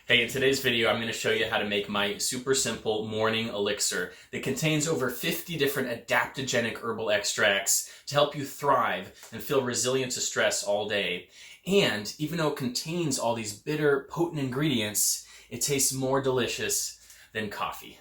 Hey, in today's video, I'm going to show you how to make my super simple morning elixir that contains over 50 different adaptogenic herbal extracts to help you thrive and feel resilient to stress all day. And even though it contains all these bitter, potent ingredients, it tastes more delicious than coffee.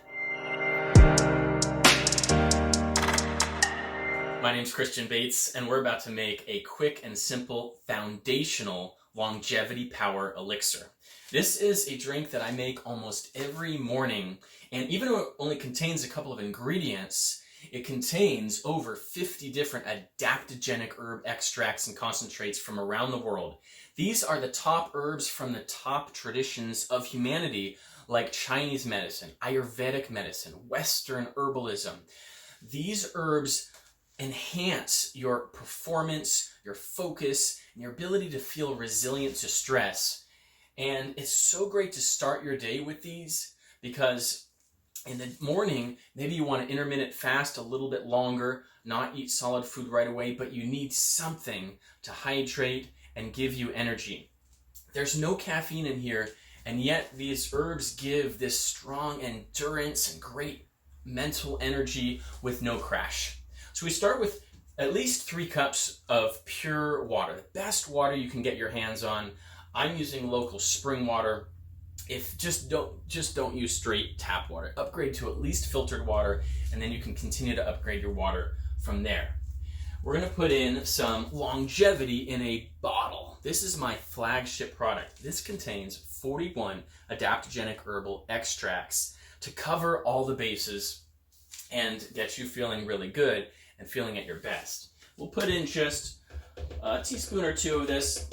My name's Christian Bates, and we're about to make a quick and simple foundational longevity power elixir. This is a drink that I make almost every morning, and even though it only contains a couple of ingredients, it contains over 50 different adaptogenic herb extracts and concentrates from around the world. These are the top herbs from the top traditions of humanity, like Chinese medicine, Ayurvedic medicine, Western herbalism. These herbs enhance your performance, your focus, and your ability to feel resilient to stress. And it's so great to start your day with these because in the morning, maybe you want to intermittent fast a little bit longer, not eat solid food right away, but you need something to hydrate and give you energy. There's no caffeine in here, and yet these herbs give this strong endurance and great mental energy with no crash. So we start with at least 3 cups of pure water, the best water you can get your hands on. I'm using local spring water. Just don't use straight tap water. Upgrade to at least filtered water, and then you can continue to upgrade your water from there. We're going to put in some longevity in a bottle. This is my flagship product. This contains 41 adaptogenic herbal extracts to cover all the bases and get you feeling really good and feeling at your best. We'll put in just a teaspoon or 2 of this.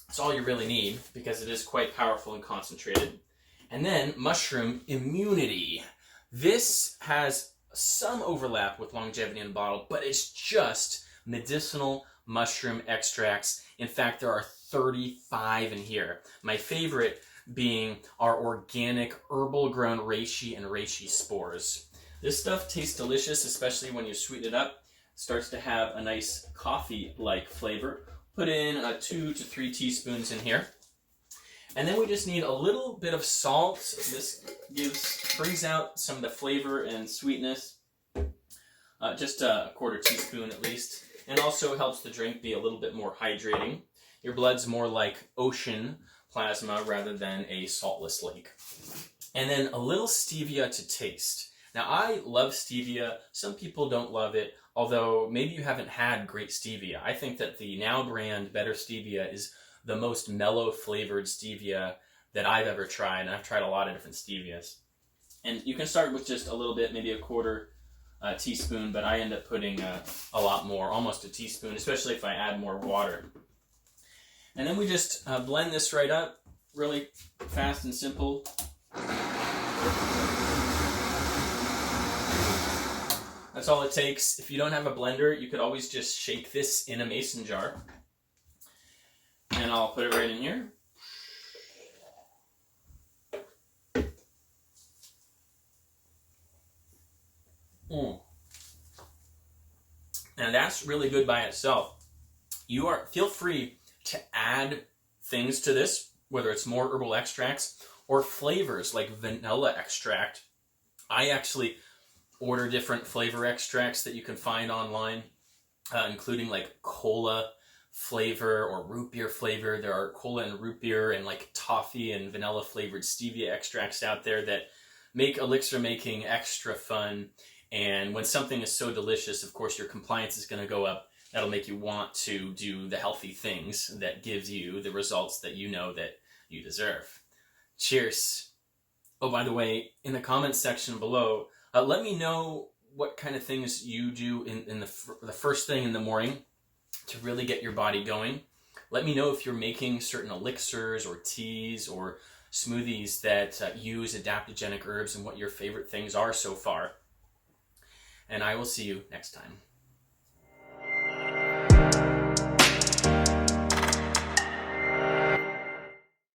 That's all you really need because it is quite powerful and concentrated. And then mushroom immunity. This has some overlap with longevity in a bottle, but it's just medicinal mushroom extracts. In fact, there are 35 in here. My favorite being our organic herbal grown reishi and reishi spores. This stuff tastes delicious, especially when you sweeten it up. It starts to have a nice coffee-like flavor. Put in 2 to 3 teaspoons in here. And then we just need a little bit of salt. This brings out some of the flavor and sweetness. Just a 1/4 teaspoon at least. And also helps the drink be a little bit more hydrating. Your blood's more like ocean plasma rather than a saltless lake. And then a little stevia to taste. Now, I love stevia. Some people don't love it, although maybe you haven't had great stevia. I think that the Now brand Better Stevia is the most mellow flavored stevia that I've ever tried, and I've tried a lot of different stevias. And you can start with just a little bit, maybe a 1/4 teaspoon, but I end up putting a lot more, almost a teaspoon, especially if I add more water. And then we just blend this right up, really fast and simple. That's all it takes. If you don't have a blender, you could always just shake this in a mason jar. And I'll put it right in here. And that's really good by itself. Feel free to add things to this, whether it's more herbal extracts or flavors like vanilla extract. I actually order different flavor extracts that you can find online, including like cola flavor or root beer flavor. There are cola and root beer and like toffee and vanilla flavored stevia extracts out there that make elixir making extra fun. And when something is so delicious, of course, your compliance is going to go up. That'll make you want to do the healthy things that gives you the results that you know that you deserve. Cheers. Oh, by the way, in the comments section below, let me know what kind of things you do in the first thing in the morning to really get your body going. Let me know if you're making certain elixirs or teas or smoothies that use adaptogenic herbs and what your favorite things are so far. And I will see you next time.